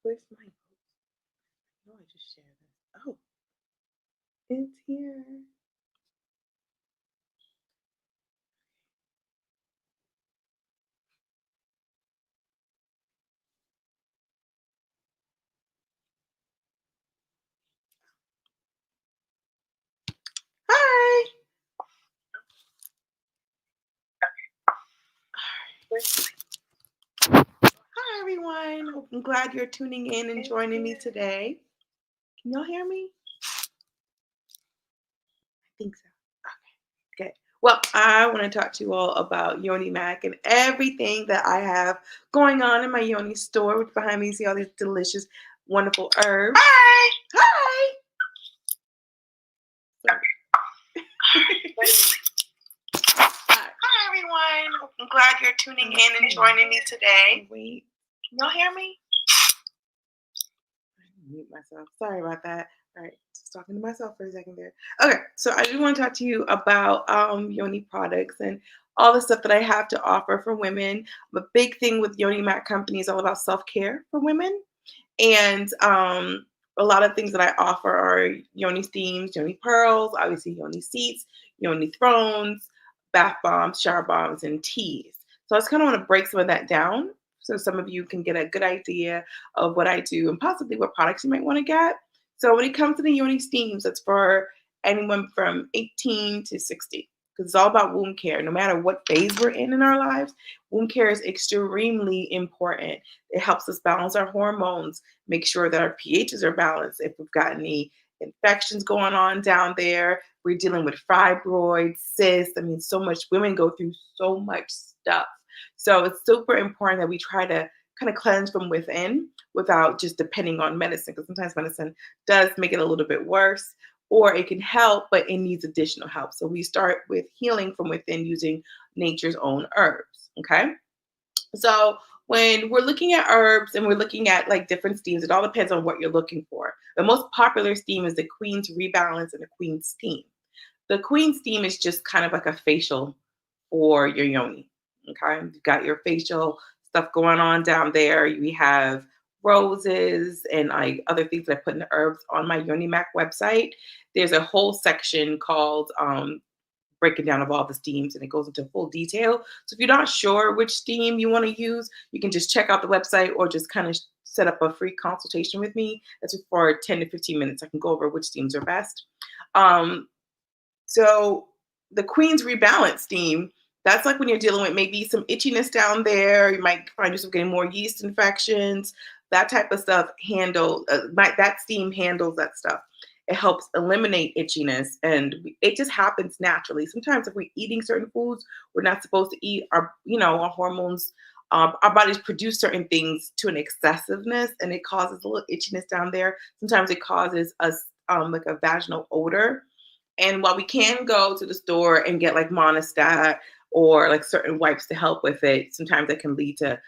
Where's my Oh, I just shared this. Oh, it's here. Hi. Hi, everyone. I'm glad you're tuning in and joining me today. Can y'all hear me? I think so. Okay, good. Well, I want to talk to you all about Yoni Mack and everything that I have going on in my Yoni store, which behind me you see all these delicious, wonderful herbs. Hi. Hi. Sorry. Hi, everyone. I'm glad you're tuning in and joining me today. Wait. Can y'all hear me? I mute myself. Sorry about that. All right, just talking to myself for a second there. Okay, so I just want to talk to you about Yoni products and all the stuff that I have to offer for women. A big thing with Yoni Mac Company is all about self care for women, and a lot of things that I offer are Yoni steams, Yoni pearls, obviously Yoni seats, Yoni thrones, bath bombs, shower bombs, and teas. So I just kind of want to break some of that down so some of you can get a good idea of what I do and possibly what products you might want to get. So when it comes to the Yoni steams, it's for anyone from 18 to 60 because it's all about wound care. No matter what phase we're in our lives, wound care is extremely important. It helps us balance our hormones, make sure that our pHs are balanced. If we've got any infections going on down there, we're dealing with fibroids, cysts. I mean, so much, women go through so much stuff. So it's super important that we try to kind of cleanse from within without just depending on medicine, because sometimes medicine does make it a little bit worse, or it can help, but it needs additional help. So we start with healing from within using nature's own herbs. Okay. So when we're looking at herbs and we're looking at like different steams, it all depends on what you're looking for. The most popular steam is the Queen's Rebalance and the Queen's Steam. The Queen's Steam is just kind of like a facial for your yoni. Okay, you've got your facial stuff going on down there. We have roses and like other things that I put in the herbs on my Yoni Mac website. There's a whole section called breaking down of all the steams and it goes into full detail. So if you're not sure which steam you want to use, you can just check out the website or just kind of set up a free consultation with me. That's for 10 to 15 minutes. I can go over which steams are best. Um, so the Queen's Rebalance steam, that's like when you're dealing with maybe some itchiness down there. You might find yourself getting more yeast infections, that type of stuff. That steam handles that stuff. It helps eliminate itchiness, and it just happens naturally. Sometimes, if we're eating certain foods we're not supposed to eat, our hormones, our bodies produce certain things to an excessiveness, and it causes a little itchiness down there. Sometimes it causes us like a vaginal odor, and while we can go to the store and get like Monistat or like certain wipes to help with it, sometimes it can lead to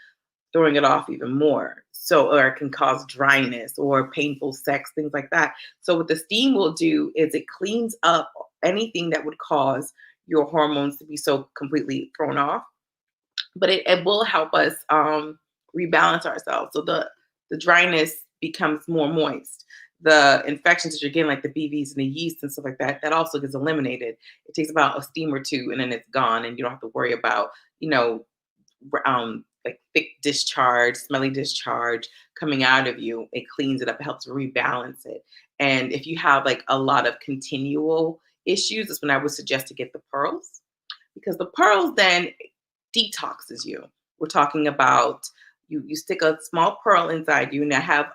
throwing it off even more. So, or it can cause dryness or painful sex, things like that. So, what the steam will do is it cleans up anything that would cause your hormones to be so completely thrown off. But it will help us rebalance ourselves. So the dryness becomes more moist. The infections that you're getting, like the BVs and the yeast and stuff like that, that also gets eliminated. It takes about a steam or two, and then it's gone, and you don't have to worry about, like thick discharge, smelly discharge coming out of you. It cleans it up, it helps rebalance it. And if you have like a lot of continual issues, that's when I would suggest to get the pearls, because the pearls then detoxes you. We're talking about you stick a small pearl inside you, and I have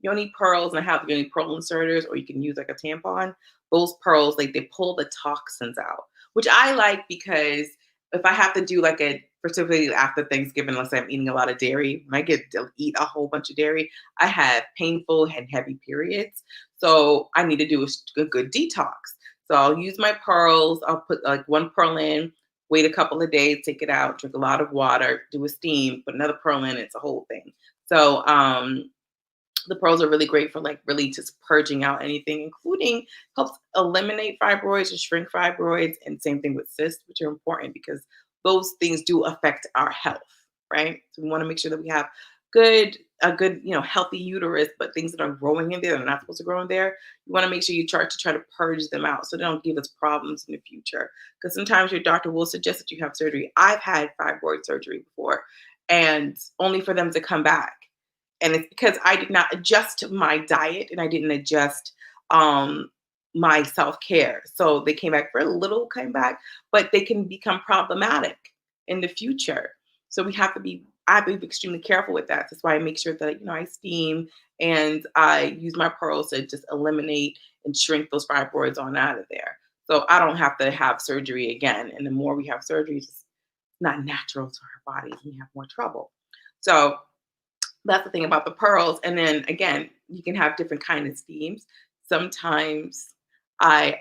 yoni pearls, and I have yoni pearl inserters, or you can use like a tampon. Those pearls, like they pull the toxins out, which I like because if I have to do like a particularly after Thanksgiving, unless I'm eating a lot of dairy, when I get to eat a whole bunch of dairy, I have painful and heavy periods. So I need to do a good detox. So I'll use my pearls. I'll put like one pearl in, wait a couple of days, take it out, drink a lot of water, do a steam, put another pearl in. It's a whole thing. So the pearls are really great for like really just purging out anything, including helps eliminate fibroids and shrink fibroids, and same thing with cysts, which are important because those things do affect our health, right? So we want to make sure that we have a good, healthy uterus, but things that are growing in there that are not supposed to grow in there, you want to make sure you try to purge them out so they don't give us problems in the future. Because sometimes your doctor will suggest that you have surgery. I've had fibroid surgery before, and only for them to come back. And it's because I did not adjust my diet and I didn't adjust um, my self care. So they came back for a little, came back, but they can become problematic in the future. So I have to be extremely careful with that. That's why I make sure that I steam and I use my pearls to just eliminate and shrink those fibroids on out of there. So I don't have to have surgery again. And the more we have surgery, it's not natural to our bodies and we have more trouble. So that's the thing about the pearls. And then again, you can have different kind of steams. Sometimes I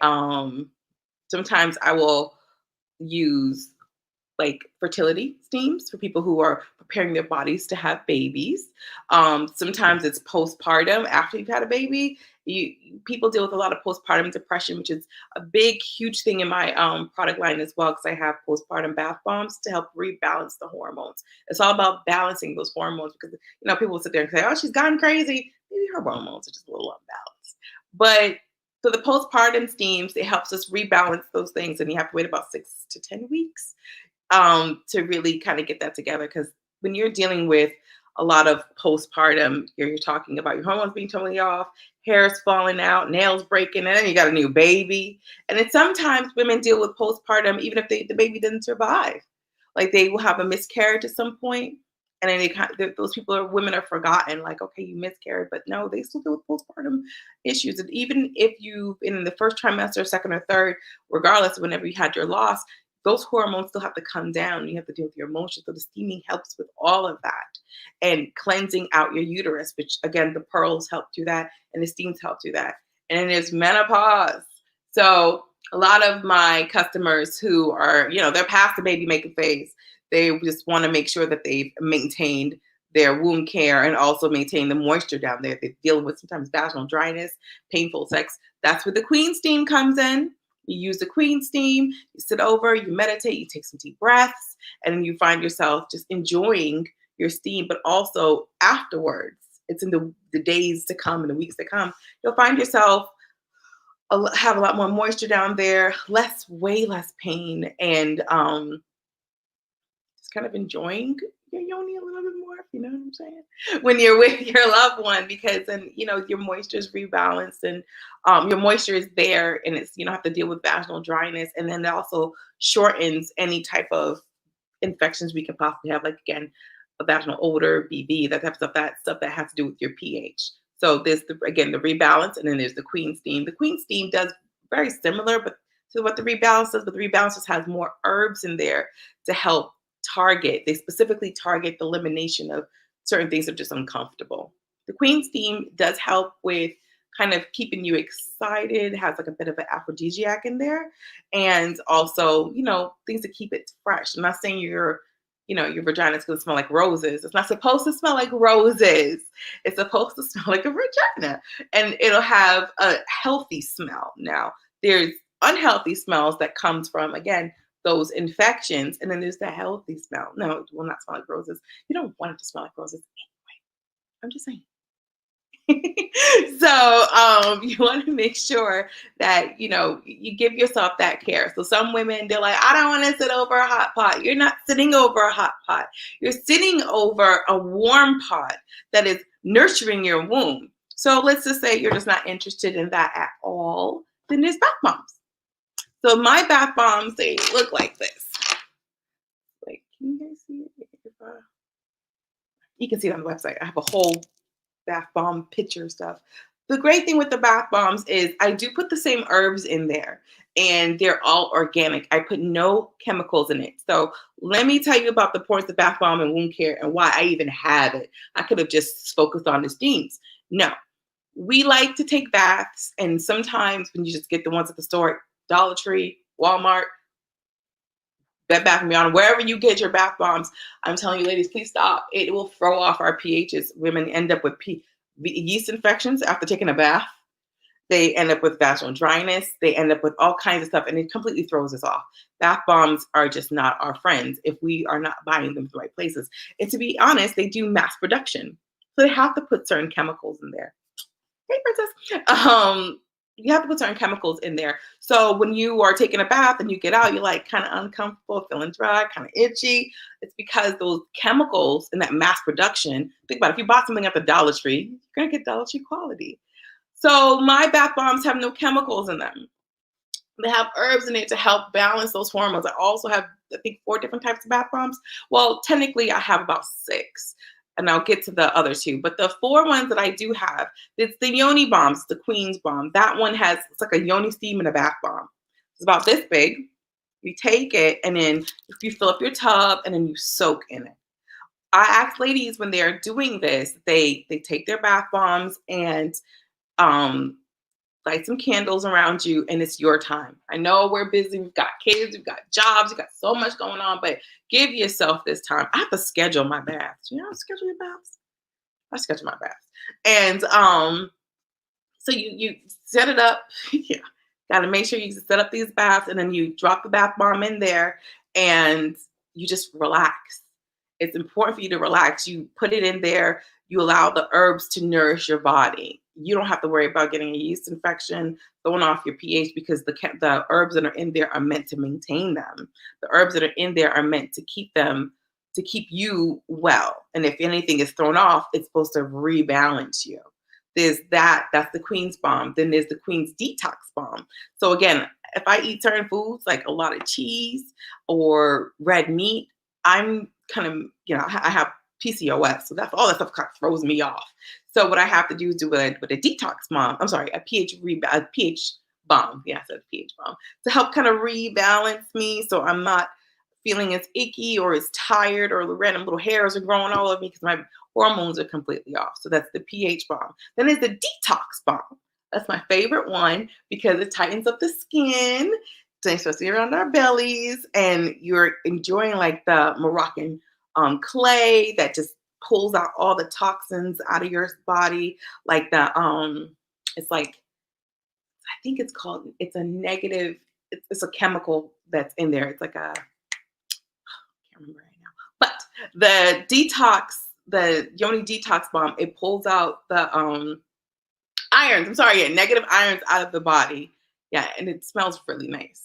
sometimes I will use like fertility steams for people who are preparing their bodies to have babies. Sometimes it's postpartum after you've had a baby. People deal with a lot of postpartum depression, which is a big, huge thing in my product line as well, because I have postpartum bath bombs to help rebalance the hormones. It's all about balancing those hormones because people will sit there and say, "Oh, she's gone crazy." Maybe her hormones are just a little unbalanced. But so the postpartum steams, it helps us rebalance those things, and you have to wait about 6 to 10 weeks to really kind of get that together. Because when you're dealing with a lot of postpartum, you're talking about your hormones being totally off, hair's falling out, nails breaking, and then you got a new baby. And then sometimes women deal with postpartum even if the baby didn't survive. Like they will have a miscarriage at some point, and then those women are forgotten. Like, okay, you miscarried, but no, they still deal with postpartum issues. And even if you've been in the first trimester, second or third, regardless of whenever you had your loss, those hormones still have to come down. You have to deal with your emotions. So the steaming helps with all of that and cleansing out your uterus, which again, the pearls help do that and the steams help do that. And then there's menopause. So a lot of my customers who are, they're past the baby making phase, they just want to make sure that they've maintained their wound care and also maintain the moisture down there. They're dealing with sometimes vaginal dryness, painful sex. That's where the queen steam comes in. You use the queen steam, you sit over, you meditate, you take some deep breaths, and then you find yourself just enjoying your steam. But also afterwards, it's in the days to come and the weeks to come, you'll find yourself have a lot more moisture down there, way less pain, and just kind of enjoying your yoni a little bit more, if you know what I'm saying, when you're with your loved one, because then your moisture is rebalanced and your moisture is there, and it's you don't have to deal with vaginal dryness, and then it also shortens any type of infections we can possibly have, like again, a vaginal odor, BV, that type of stuff, that has to do with your pH. So there's the rebalance, and then there's the queen steam. The queen steam does very similar, but to what the rebalance does, but the rebalance just has more herbs in there to help target. They specifically target the elimination of certain things that are just uncomfortable. The queen steam does help with kind of keeping you excited, has like a bit of an aphrodisiac in there, and also things to keep it fresh. I'm not saying your vagina is going to smell like roses. It's not supposed to smell like roses. It's supposed to smell like a vagina, and it'll have a healthy smell. Now there's unhealthy smells that comes from, again, those infections, and then there's the healthy smell. No, it will not smell like roses. You don't want it to smell like roses anyway. I'm just saying. So you want to make sure that you give yourself that care. So some women, they're like, I don't want to sit over a hot pot. You're not sitting over a hot pot. You're sitting over a warm pot that is nurturing your womb. So let's just say you're just not interested in that at all. Then there's bath bombs. So my bath bombs, they look like this. Like, can you guys see it? You can see it on the website. I have a whole bath bomb picture stuff. The great thing with the bath bombs is I do put the same herbs in there, and they're all organic. I put no chemicals in it. So let me tell you about the importance of bath bomb and wound care and why I even have it. I could have just focused on the steams. No, we like to take baths, and sometimes when you just get the ones at the store, Dollar Tree, Walmart, Bed Bath & Beyond, wherever you get your bath bombs, I'm telling you, ladies, please stop. It will throw off our pHs. Women end up with yeast infections after taking a bath. They end up with vaginal dryness. They end up with all kinds of stuff, and it completely throws us off. Bath bombs are just not our friends if we are not buying them from the right places. And to be honest, they do mass production. So they have to put certain chemicals in there. Hey, princess. You have to put certain chemicals in there. So when you are taking a bath and you get out, you're like kind of uncomfortable, feeling dry, kind of itchy. It's because those chemicals in that mass production. Think about it, if you bought something at the Dollar Tree, you're gonna get Dollar Tree quality. So my bath bombs have no chemicals in them. They have herbs in it to help balance those hormones. I also have, I think, 4 different types of bath bombs. Well, technically, I have about 6, and I'll get to the other 2. But the 4 ones that I do have, it's the Yoni bombs, the Queen's bomb. That one has, it's like a Yoni steam in a bath bomb. It's about this big. You take it, and then you fill up your tub, and then you soak in it. I ask ladies when they're doing this, they take their bath bombs and um light some candles around you, and it's your time. I know we're busy, we've got kids, we've got jobs, we've got so much going on, but give yourself this time. I have to schedule my baths. You know, schedule your baths. I schedule my baths. And so you set it up. Yeah. Gotta make sure you set up these baths, and then you drop the bath bomb in there and you just relax. It's important for you to relax. You put it in there, you allow the herbs to nourish your body. You don't have to worry about getting a yeast infection, throwing off your pH, because the herbs that are in there are meant to maintain them. The herbs that are in there are meant to keep them, to keep you well. And if anything is thrown off, it's supposed to rebalance you. There's that's the Queen's bomb. Then there's the Queen's detox bomb. So again, if I eat certain foods like a lot of cheese or red meat, I'm kind of, I have PCOS. So that's all that stuff kind of throws me off. So what I have to do is do with a detox bomb. I'm sorry, a pH bomb. Yeah, I said pH bomb, to help kind of rebalance me, so I'm not feeling as icky or as tired, or the random little hairs are growing all over me because my hormones are completely off. So that's the pH bomb. Then there's the detox bomb. That's my favorite one because it tightens up the skin, especially around our bellies, and you're enjoying like the Moroccan clay that just pulls out all the toxins out of your body. Like it's like, I think it's a negative, it's a chemical that's in there. It's like a, I can't remember right now. But the Yoni detox bomb, it pulls out the irons. I'm sorry, yeah, negative irons out of the body. Yeah, and it smells really nice.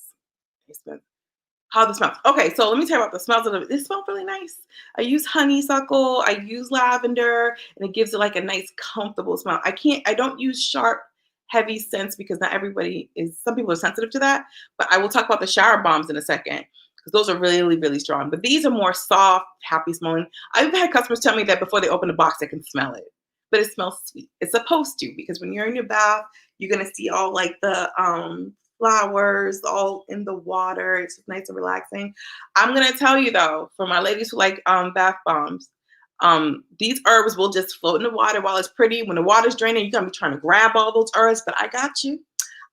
How the smells. Okay, so let me tell you about the smells of it. It smells really nice. I use honeysuckle, I use lavender, and it gives it like a nice, comfortable smell. I don't use sharp, heavy scents because not everybody is, some people are sensitive to that. But I will talk about the shower bombs in a second because those are really, really strong. But these are more soft, happy smelling. I've had customers tell me that before they open the box, they can smell it. But it smells sweet. It's supposed to, because when you're in your bath, you're gonna see all like the flowers all in the water. It's just nice and relaxing. I'm gonna tell you though, for my ladies who like bath bombs, these herbs will just float in the water while it's pretty. When the water's draining, you're gonna be trying to grab all those herbs, but I got you.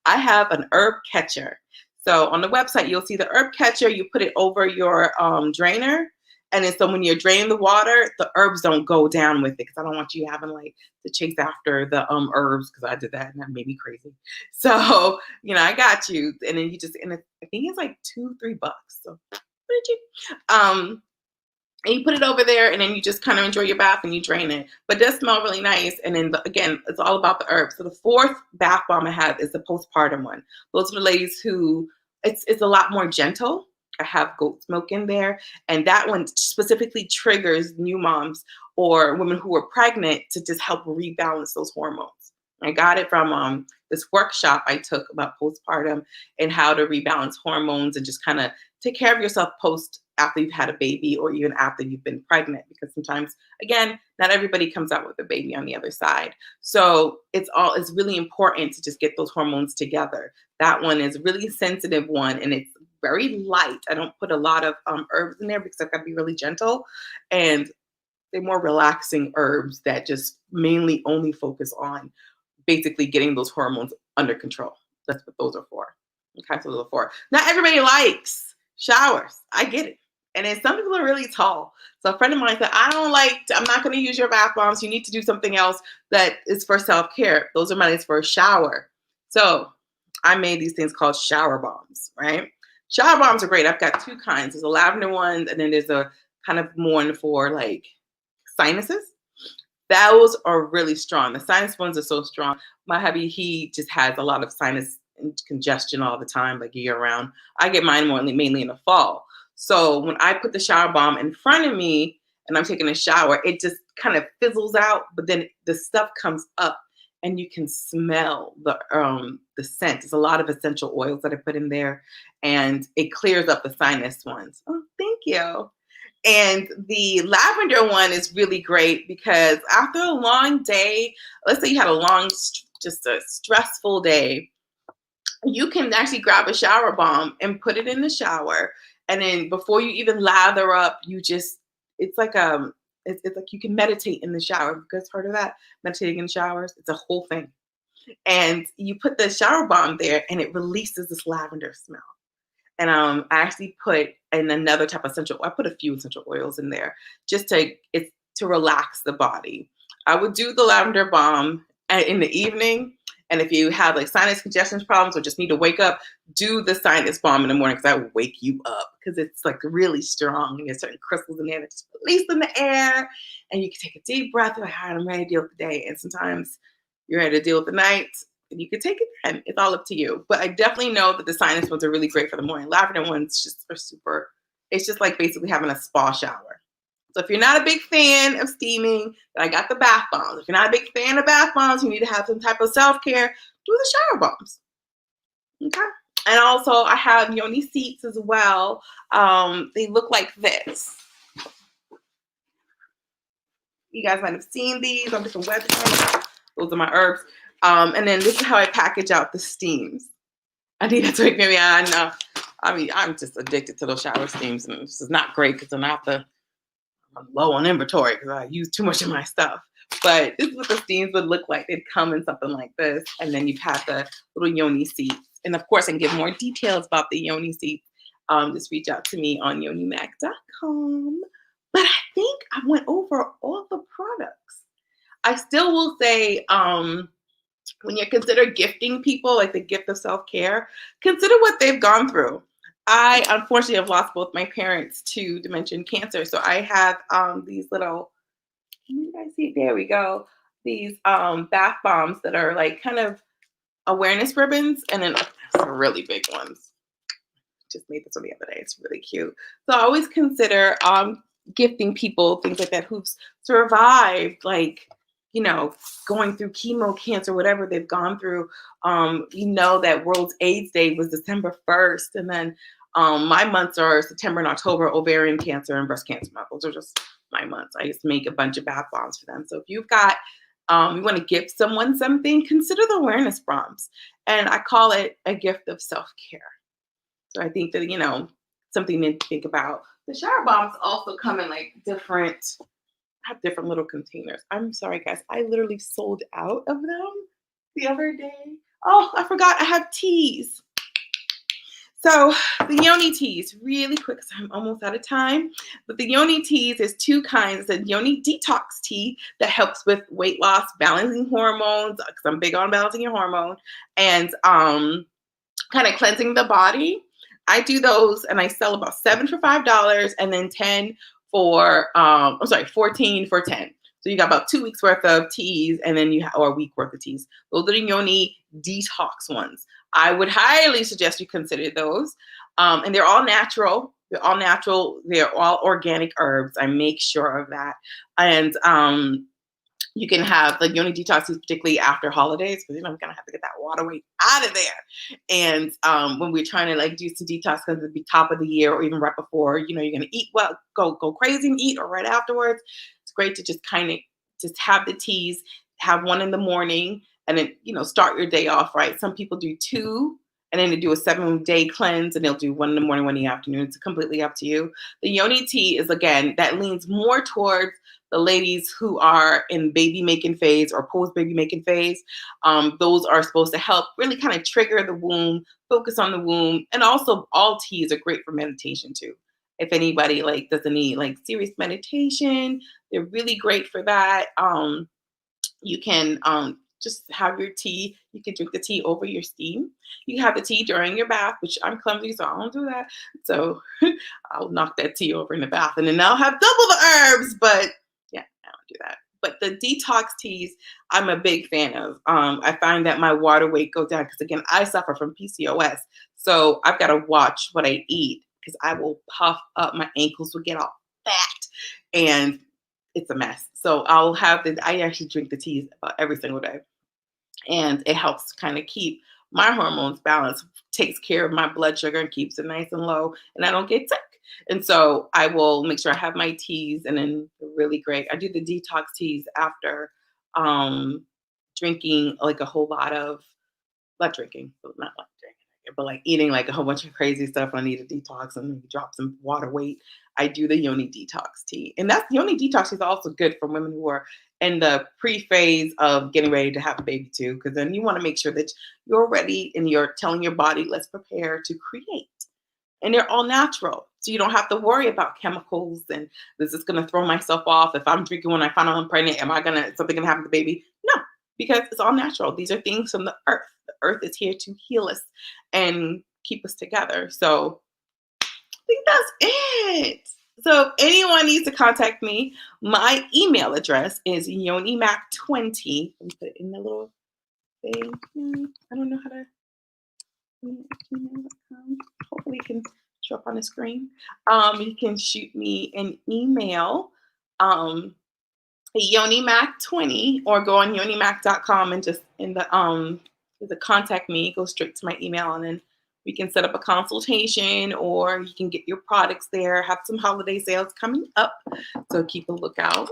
I have an herb catcher. So on the website, you'll see the herb catcher. You put it over your drainer. And then so when you're draining the water, the herbs don't go down with it, because I don't want you having like to chase after the herbs, because I did that and that made me crazy. So, I got you. And then I think it's like $2-3. So pretty cheap. And you put it over there, and then you just kind of enjoy your bath and you drain it. But it does smell really nice. And then again, it's all about the herbs. So the 4th bath bomb I have is the postpartum one. Those are the ladies who it's a lot more gentle. I have goat's milk in there, and that one specifically triggers new moms or women who are pregnant to just help rebalance those hormones. I got it from this workshop I took about postpartum and how to rebalance hormones and just kind of take care of yourself after you've had a baby, or even after you've been pregnant, because sometimes, again, not everybody comes out with a baby on the other side. So it's really important to just get those hormones together. That one is a really sensitive one, and it's very light. I don't put a lot of herbs in there because I've got to be really gentle, and they're more relaxing herbs that just mainly only focus on basically getting those hormones under control. That's what those are for. Okay, so those are for. Not everybody likes showers. I get it. And then some people are really tall. So a friend of mine said, I'm not going to use your bath bombs. You need to do something else that is for self-care. Those are mine for a shower. So I made these things called shower bombs, right? Shower bombs are great. I've got two kinds. There's a lavender one, and then there's a kind of one for like sinuses. Those are really strong. The sinus ones are so strong. My hubby, he just has a lot of sinus congestion all the time, like year round. I get mine more mainly in the fall. So when I put the shower bomb in front of me and I'm taking a shower, it just kind of fizzles out, but then the stuff comes up and you can smell the scent. There's a lot of essential oils that I put in there, and it clears up the sinus ones. Oh, thank you. And the lavender one is really great because after a long day, let's say you had a long, just a stressful day, you can actually grab a shower bomb and put it in the shower. And then before you even lather up, it's like it's like you can meditate in the shower. You guys heard of that? Meditating in showers. It's a whole thing. And you put the shower bomb there and it releases this lavender smell. And I actually put in another type of essential. I put a few essential oils in there just to relax the body. I would do the lavender balm in the evening, and if you have like sinus congestion problems or just need to wake up, do the sinus balm in the morning because that will wake you up because it's like really strong and there's certain crystals in there that just release in the air, and you can take a deep breath. You're like, all right, I'm ready to deal with the day. And sometimes you're ready to deal with the night. And you can take it then. It's all up to you. But I definitely know that the sinus ones are really great for the morning. Lavender ones just are super. It's just like basically having a spa shower. So if you're not a big fan of steaming, then I got the bath bombs. If you're not a big fan of bath bombs, you need to have some type of self-care, do the shower bombs. Okay. And also I have Yoni seats as well. They look like this. You guys might have seen these on different websites. Those are my herbs. And then this is how I package out the steams. I think that's what maybe I know. I mean, I'm just addicted to those shower steams, and this is not great because I'm low on inventory because I use too much of my stuff. But this is what the steams would look like. They'd come in something like this, and then you've had the little Yoni seats. And of course, I can give more details about the Yoni seats. Just reach out to me on yonimack.com. But I think I went over all the products. I still will say, when you consider gifting people, like the gift of self-care, consider what they've gone through. I unfortunately have lost both my parents to dementia and cancer. So I have these little, can you guys see? There we go. These bath bombs that are like kind of awareness ribbons, and then some really big ones. Just made this one the other day. It's really cute. So I always consider gifting people things like that who've survived, like, going through chemo, cancer, whatever they've gone through. That World AIDS Day was December 1st. And then my months are September and October, ovarian cancer and breast cancer. Those are just my months. I just make a bunch of bath bombs for them. So if you've got, you want to gift someone something, consider the awareness bombs. And I call it a gift of self-care. So I think that, something to think about. The shower bombs also come in like different little containers. I'm sorry, guys. I literally sold out of them the other day. Oh, I forgot I have teas. So the Yoni teas, really quick, because I'm almost out of time. But the Yoni teas is two kinds. The Yoni detox tea that helps with weight loss, balancing hormones, because I'm big on balancing your hormone, and kind of cleansing the body. I do those, and I sell about 7 for $5, and then 10 for 14 for 10. So you got about 2 weeks worth of teas, and then or a week worth of teas. Those are the Yoni detox ones. I would highly suggest you consider those. And they're all natural. They're all natural. They're all organic herbs. I make sure of that. And you can have the Yoni detoxes, particularly after holidays, because I'm gonna have to get that water weight out of there. And when we're trying to like do some detox, because it'd be top of the year or even right before, you're gonna eat well, go crazy and eat, or right afterwards. It's great to just kind of just have the teas, have one in the morning, and then start your day off right. Some people do 2, and then they do a 7-day cleanse, and they'll do 1 in the morning, 1 in the afternoon. It's completely up to you. The Yoni tea is, again, that leans more towards the ladies who are in baby making phase or post baby making phase. Those are supposed to help really kind of trigger the womb, focus on the womb. And also all teas are great for meditation too. If anybody doesn't need serious meditation, they're really great for that. You can just have your tea. You can drink the tea over your steam. You can have the tea during your bath, which I'm clumsy, so I don't do that. So I'll knock that tea over in the bath, and then I'll have double the herbs. But yeah, I don't do that. But the detox teas, I'm a big fan of. I find that my water weight goes down because again, I suffer from PCOS, so I've got to watch what I eat because I will puff up. My ankles will get all fat, and it's a mess. So I'll have the. I actually drink the teas about every single day, and it helps kind of keep my hormones balanced, takes care of my blood sugar and keeps it nice and low, and I don't get sick. And so I will make sure I have my teas, and then really great. I do the detox teas after um, drinking like a whole lot of not drinking, but not like drinking, but like eating like a whole bunch of crazy stuff. I need a detox and maybe drop some water weight. I do the Yoni detox tea, and that's Yoni detox is also good for women who are in the pre-phase of getting ready to have a baby too, because then you want to make sure that you're ready and you're telling your body, let's prepare to create. And they're all natural. So you don't have to worry about chemicals and is this gonna throw myself off? If I'm drinking when I find out I'm pregnant, am I gonna something gonna happen to the baby? No, because it's all natural. These are things from the earth. The earth is here to heal us and keep us together. So I think that's it. So if anyone needs to contact me, my email address is yonimac20. Let me put it in the little thing. I don't know how to gmail.com. Hopefully it can show up on the screen. You can shoot me an email, yonimac20, or go on yonimac.com and just in the contact me, go straight to my email, and then we can set up a consultation, or you can get your products there. Have some holiday sales coming up, so keep a lookout.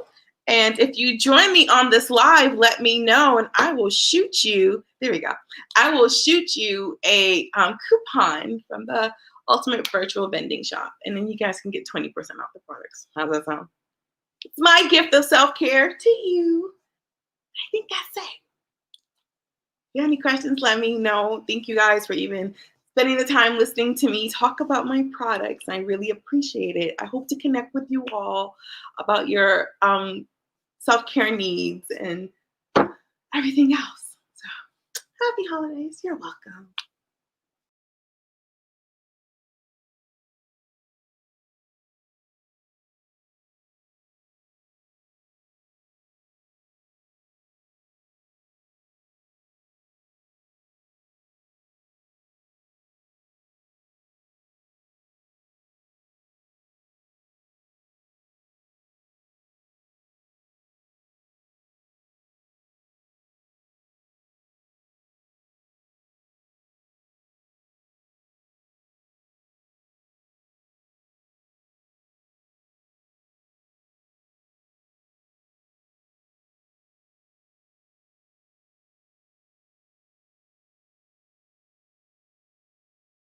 And if you join me on this live, let me know, and I will shoot you. There we go. I will shoot you a coupon from the Ultimate Virtual Vending Shop, and then you guys can get 20% off the products. How's that sound? It's my gift of self-care to you. I think that's it. If you have any questions, let me know. Thank you guys for even spending the time listening to me talk about my products. I really appreciate it. I hope to connect with you all about your self-care needs and everything else. So happy holidays. You're welcome.